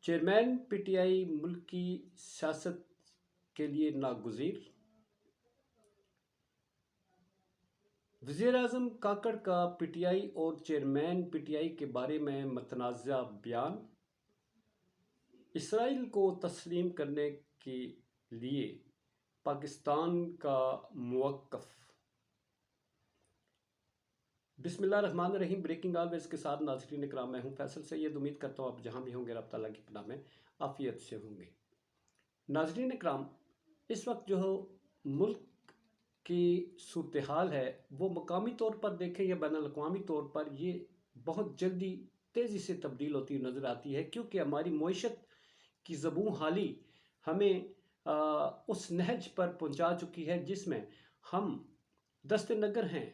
Chairman P T I ملک کی سیاست کے لیے ناگزیر۔ وزیر اعظم کاکڑ کا پی ٹی آئی اور چیئرمین پی ٹی آئی کے بارے میں متنازع بیان۔ اسرائیل کو تسلیم کرنے کے لیے پاکستان کا موقف۔ بسم اللہ الرحمن الرحیم۔ بریکنگ آلویز کے ساتھ ناظرین اکرام، میں ہوں فیصل سید۔ امید کرتا ہوں آپ جہاں بھی ہوں گے رب تعالیٰ کی پناہ میں عافیت سے ہوں گے۔ ناظرین اکرام، اس وقت جو ملک کی صورتحال ہے وہ مقامی طور پر دیکھیں یا بین الاقوامی طور پر یہ بہت جلدی تیزی سے تبدیل ہوتی نظر آتی ہے، کیونکہ ہماری معیشت کی زبوں حالی ہمیں اس نہج پر پہنچا چکی ہے جس میں ہم دست نگر ہیں۔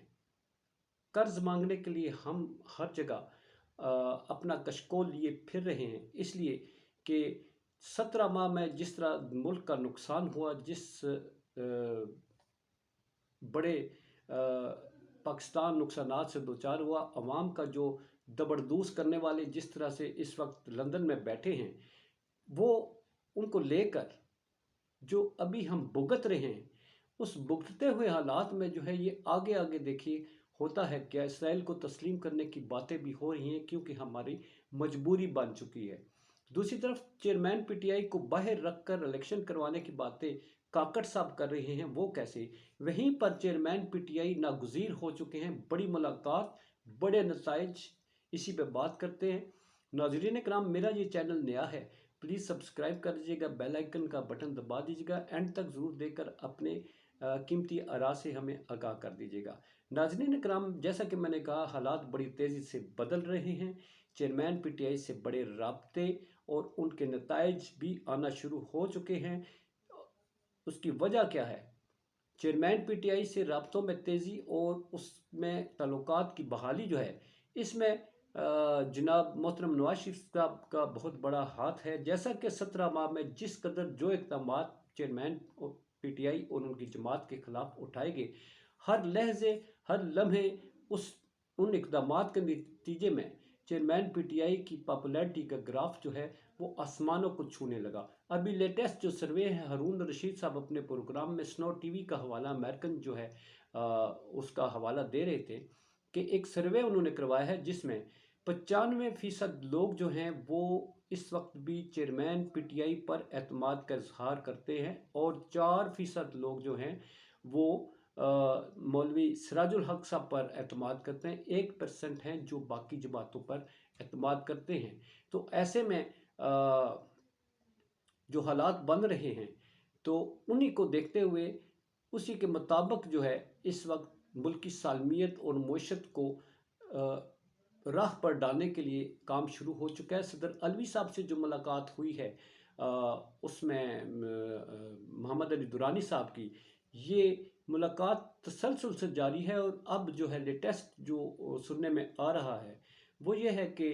قرض مانگنے کے لیے ہم ہر جگہ اپنا کشکول لیے پھر رہے ہیں، اس لیے کہ 17 ماہ میں جس طرح ملک کا نقصان ہوا، جس بڑے پاکستان نقصانات سے دوچار ہوا، عوام کا جو دبردوز کرنے والے جس طرح سے اس وقت لندن میں بیٹھے ہیں، وہ ان کو لے کر جو ابھی ہم بھگت رہے ہیں، اس بھگتتے ہوئے حالات میں جو ہے یہ آگے آگے دیکھیے ہوتا ہے کیا۔ اسرائیل کو تسلیم کرنے کی باتیں بھی ہو رہی ہیں کیونکہ ہماری مجبوری بن چکی ہے۔ دوسری طرف چیئرمین پی ٹی آئی کو باہر رکھ کر الیکشن کروانے کی باتیں کاکڑ صاحب کر رہے ہیں، وہ کیسے؟ وہیں پر چیئرمین پی ٹی آئی ناگزیر ہو چکے ہیں۔ بڑی ملاقات، بڑے نتائج، اسی پہ بات کرتے ہیں۔ ناظرین اکرام، میرا یہ چینل نیا ہے، پلیز سبسکرائب کر دیجیے گا، بیل آئیکن کا بٹن دبا دیجیے گا، اینڈ تک ضرور دے کر اپنے قیمتی آراء سے ہمیں آگاہ کر دیجیے گا۔ ناظرین اکرام، جیسا کہ میں نے کہا، حالات بڑی تیزی سے بدل رہے ہیں۔ چیئرمین پی ٹی آئی سے بڑے رابطے اور ان کے نتائج بھی آنا شروع ہو چکے ہیں۔ اس کی وجہ کیا ہے؟ چیئرمین پی ٹی آئی سے رابطوں میں تیزی اور اس میں تعلقات کی بحالی جو ہے، اس میں جناب محترم نواز شریف صاحب کا بہت بڑا ہاتھ ہے۔ جیسا کہ 17 ماہ میں جس قدر جو اقدامات چیئرمین پی ٹی آئی اور ان کی جماعت کے خلاف اٹھائے گئے، ہر لحظے ہر لمحے ان اقدامات کے نتیجے میں چیئرمین پی ٹی آئی کی پاپولیرٹی کا گراف جو ہے وہ آسمانوں کو چھونے لگا۔ ابھی لیٹسٹ جو سروے ہے، ہارون رشید صاحب اپنے پروگرام میں سنو ٹی وی کا حوالہ، امریکن جو ہے اس کا حوالہ دے رہے تھے کہ ایک سروے انہوں نے کروایا ہے جس میں 95% لوگ جو ہیں وہ اس وقت بھی چیئرمین پی ٹی آئی پر اعتماد کا اظہار کرتے ہیں، اور 4% لوگ جو ہیں وہ مولوی سراج الحق صاحب پر اعتماد کرتے ہیں۔ 1% ہیں جو باقی جماعتوں پر اعتماد کرتے ہیں۔ تو ایسے میں جو حالات بن رہے ہیں، تو انہی کو دیکھتے ہوئے اسی کے مطابق جو ہے اس وقت ملک کی سالمیت اور معیشت کو راہ پر ڈالنے کے لیے کام شروع ہو چکا ہے۔ صدر علوی صاحب سے جو ملاقات ہوئی ہے اس میں محمد علی درانی صاحب کی، یہ ملاقات تسلسل سے جاری ہے، اور اب جو ہے لیٹسٹ جو سننے میں آ رہا ہے وہ یہ ہے کہ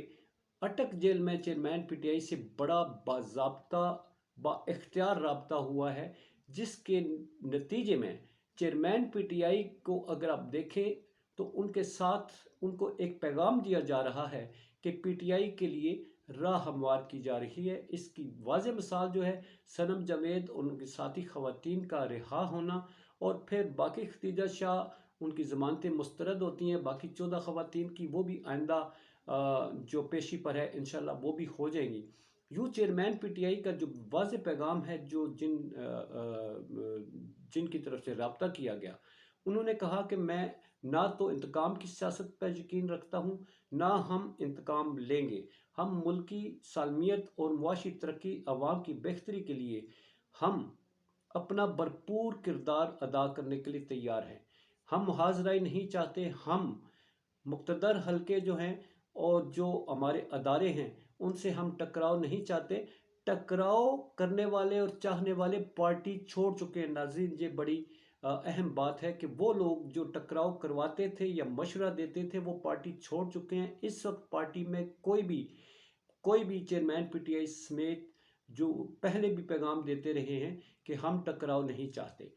اٹک جیل میں چیئرمین پی ٹی آئی سے بڑا باضابطہ با اختیار رابطہ ہوا ہے، جس کے نتیجے میں چیئرمین پی ٹی آئی کو اگر آپ دیکھیں تو ان کے ساتھ ان کو ایک پیغام دیا جا رہا ہے کہ پی ٹی آئی کے لیے راہ ہموار کی جا رہی ہے۔ اس کی واضح مثال جو ہے صنم جاوید اور ان کی ساتھی خواتین کا رہا ہونا، اور پھر باقی ختیجہ شاہ، ان کی ضمانتیں مسترد ہوتی ہیں، باقی 14 خواتین کی وہ بھی آئندہ جو پیشی پر ہے انشاءاللہ وہ بھی ہو جائیں گی۔ یوں چیئرمین پی ٹی آئی کا جو واضح پیغام ہے، جو جن کی طرف سے رابطہ کیا گیا، انہوں نے کہا کہ میں نہ تو انتقام کی سیاست پر یقین رکھتا ہوں، نہ ہم انتقام لیں گے۔ ہم ملکی سالمیت اور معاشی ترقی، عوام کی بہتری کے لیے ہم اپنا بھرپور کردار ادا کرنے کے لیے تیار ہیں۔ ہم محاذرائی نہیں چاہتے، ہم مقتدر حلقے جو ہیں اور جو ہمارے ادارے ہیں ان سے ہم ٹکراؤ نہیں چاہتے۔ ٹکراؤ کرنے والے اور چاہنے والے پارٹی چھوڑ چکے ہیں۔ ناظرین، یہ بڑی اہم بات ہے کہ وہ لوگ جو ٹکراؤ کرواتے تھے یا مشورہ دیتے تھے وہ پارٹی چھوڑ چکے ہیں۔ اس وقت پارٹی میں کوئی بھی چیئرمین پی ٹی آئی سمیت جو پہلے بھی پیغام دیتے رہے ہیں کہ ہم ٹکراؤ نہیں چاہتے۔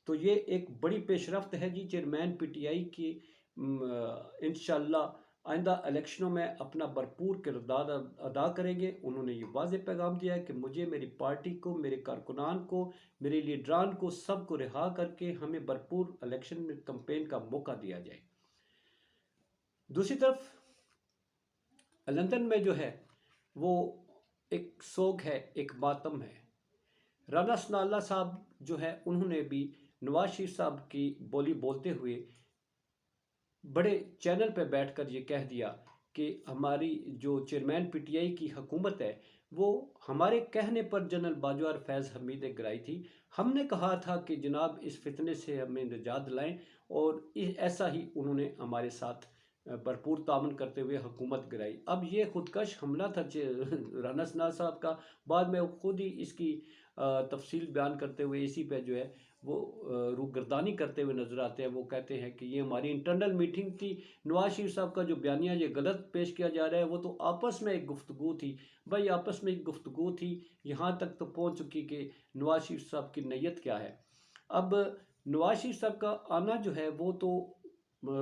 تو یہ ایک بڑی پیش رفت ہے جی چیئرمین پی ٹی آئی کی انشاءاللہ آئندہ الیکشنوں میں اپنا بھرپور کردار ادا کریں گے۔ انہوں نے یہ واضح پیغام دیا ہے کہ مجھے، میری پارٹی کو، میرے کارکنان کو، میرے لیڈران کو، سب کو رہا کر کے ہمیں بھرپور الیکشن میں کمپین کا موقع دیا جائے۔ دوسری طرف لندن میں جو ہے وہ ایک سوگ ہے، ایک ماتم ہے۔ رانا ثناء اللہ صاحب جو ہے انہوں نے بھی نواز شریف صاحب کی بولی بولتے ہوئے بڑے چینل پہ بیٹھ کر یہ کہہ دیا کہ ہماری جو چیئرمین پی ٹی آئی کی حکومت ہے وہ ہمارے کہنے پر جنرل باجوہ فیض حمید گرائی تھی۔ ہم نے کہا تھا کہ جناب اس فتنے سے ہمیں نجات دلائیں، اور ایسا ہی انہوں نے ہمارے ساتھ بھرپور تعاون کرتے ہوئے حکومت گرائی۔ اب یہ خودکش حملہ تھا رانا ثناء صاحب کا، بعد میں خود ہی اس کی تفصیل بیان کرتے ہوئے اسی پہ جو ہے وہ روگردانی کرتے ہوئے نظر آتے ہیں۔ وہ کہتے ہیں کہ یہ ہماری انٹرنل میٹنگ تھی، نواز شریف صاحب کا جو بیانیہ یہ غلط پیش کیا جا رہا ہے وہ تو آپس میں ایک گفتگو تھی۔ بھائی آپس میں ایک گفتگو تھی، یہاں تک تو پہنچ چکی کہ نواز شریف صاحب کی نیت کیا ہے۔ اب نواز شریف صاحب کا آنا جو ہے وہ تو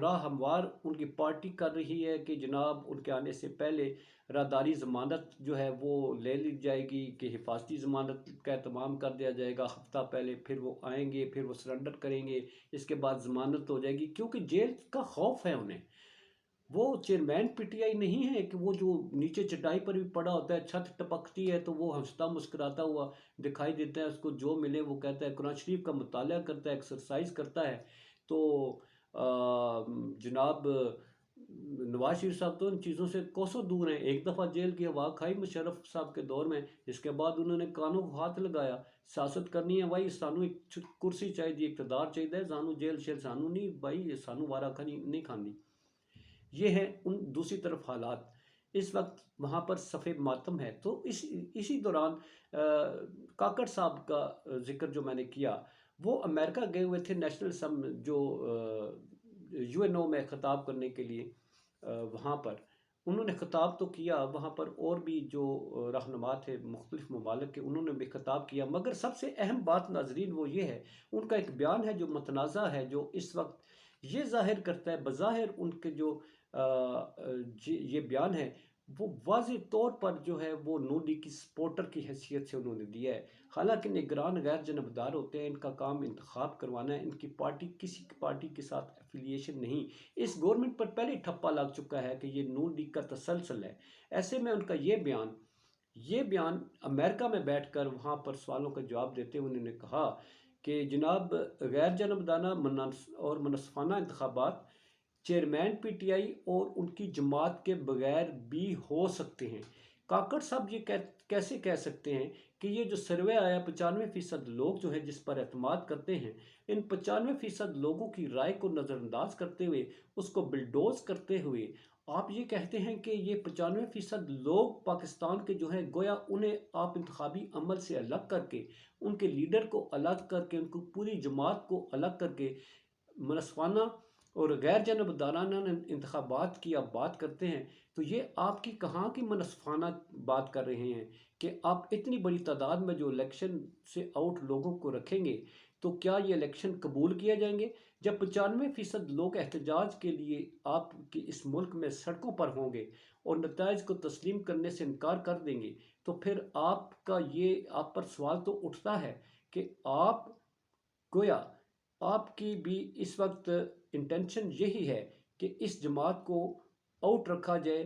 راہ ہموار ان کی پارٹی کر رہی ہے کہ جناب ان کے آنے سے پہلے راداری ضمانت جو ہے وہ لے لی جائے گی، کہ حفاظتی ضمانت کا اہتمام کر دیا جائے گا ہفتہ پہلے، پھر وہ آئیں گے، پھر وہ سرنڈر کریں گے، اس کے بعد ضمانت ہو جائے گی، کیونکہ جیل کا خوف ہے انہیں۔ وہ چیئرمین پی ٹی آئی نہیں ہے کہ وہ جو نیچے چٹائی پر بھی پڑا ہوتا ہے، چھت ٹپکتی ہے تو وہ ہنستا مسکراتا ہوا دکھائی دیتا ہے، اس کو جو ملے وہ کہتا ہے، قرآن شریف کا مطالعہ کرتا ہے، ایکسرسائز کرتا ہے۔ تو جناب نواز شریف صاحب تو ان چیزوں سے کوسوں دور ہیں۔ ایک دفعہ جیل کی ہوا کھائی مشرف صاحب کے دور میں، اس کے بعد انہوں نے کانوں کو ہاتھ لگایا، سیاست کرنی ہے بھائی، سانو ایک کرسی چاہیے، اقتدار چاہیے، سانو جیل شیل سانو نہیں بھائی، سانو وارا کھانی نہیں کھانی۔ یہ ہے ان دوسری طرف حالات اس وقت وہاں پر صفِ ماتم ہے۔ تو اسی دوران کاکڑ صاحب کا ذکر جو میں نے کیا، وہ امریکہ گئے ہوئے تھے نیشنل جو یو این او میں خطاب کرنے کے لیے۔ وہاں پر انہوں نے خطاب تو کیا، وہاں پر اور بھی جو رہنما تھے مختلف ممالک کے انہوں نے بھی خطاب کیا، مگر سب سے اہم بات ناظرین وہ یہ ہے، ان کا ایک بیان ہے جو متنازع ہے، جو اس وقت یہ ظاہر کرتا ہے، بظاہر ان کے جو یہ بیان ہے وہ واضح طور پر جو ہے وہ نون لیگ کی سپورٹر کی حیثیت سے انہوں نے دیا ہے۔ حالانکہ نگران غیر جانبدار ہوتے ہیں، ان کا کام انتخاب کروانا ہے، ان کی پارٹی کسی پارٹی کے ساتھ ایفیلیشن نہیں۔ اس گورنمنٹ پر پہلے ٹھپا لگ چکا ہے کہ یہ نون لیگ کا تسلسل ہے۔ ایسے میں ان کا یہ بیان امریکہ میں بیٹھ کر وہاں پر سوالوں کا جواب دیتے ہوئے انہوں نے کہا کہ جناب غیر جانبدارانہ اور منصفانہ انتخابات چیئرمین پی ٹی آئی اور ان کی جماعت کے بغیر بھی ہو سکتے ہیں۔ کاکڑ صاحب یہ کیسے کہہ سکتے ہیں کہ یہ جو سروے آیا 95% لوگ جو ہے جس پر اعتماد کرتے ہیں، ان 95% لوگوں کی رائے کو نظر انداز کرتے ہوئے، اس کو بلڈوز کرتے ہوئے آپ یہ کہتے ہیں کہ یہ 95% لوگ پاکستان کے جو ہیں گویا انہیں آپ انتخابی عمل سے الگ کر کے، ان کے لیڈر کو الگ کر کے، ان کو پوری جماعت کو الگ کر کے منصفانہ اور غیر جانبدارانہ انتخابات کی آپ بات کرتے ہیں، تو یہ آپ کی کہاں کی منصفانہ بات کر رہے ہیں کہ آپ اتنی بڑی تعداد میں جو الیکشن سے آؤٹ لوگوں کو رکھیں گے تو کیا یہ الیکشن قبول کیا جائیں گے؟ جب 95% لوگ احتجاج کے لیے آپ کے اس ملک میں سڑکوں پر ہوں گے اور نتائج کو تسلیم کرنے سے انکار کر دیں گے، تو پھر آپ پر سوال تو اٹھتا ہے کہ آپ گویا آپ کی بھی اس وقت انٹینشن یہی ہے کہ اس جماعت کو آؤٹ رکھا جائے،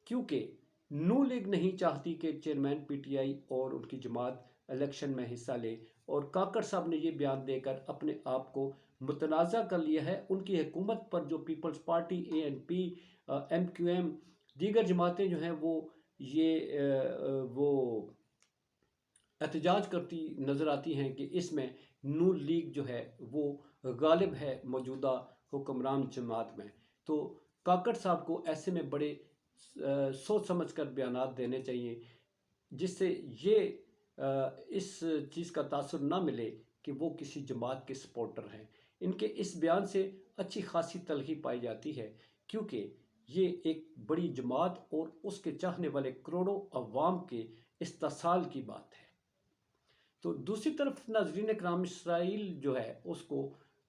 کیونکہ نو لیگ نہیں چاہتی کہ چیئرمین پی ٹی آئی اور ان کی جماعت الیکشن میں حصہ لے، اور کاکڑ صاحب نے یہ بیان دے کر اپنے آپ کو متنازع کر لیا ہے۔ ان کی حکومت پر جو پیپلز پارٹی، اے این پی، ایم کیو ایم، دیگر جماعتیں جو ہیں وہ احتجاج کرتی نظر آتی ہیں کہ اس میں نون لیگ جو ہے وہ غالب ہے موجودہ حکمران جماعت میں۔ تو کاکڑ صاحب کو ایسے میں بڑے سوچ سمجھ کر بیانات دینے چاہیے، جس سے یہ اس چیز کا تاثر نہ ملے کہ وہ کسی جماعت کے سپورٹر ہیں۔ ان کے اس بیان سے اچھی خاصی تلخی پائی جاتی ہے، کیونکہ یہ ایک بڑی جماعت اور اس کے چاہنے والے کروڑوں عوام کے استحصال کی بات ہے۔ تو دوسری طرف ناظرین اکرام، اسرائیل جو ہے اس کو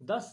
$10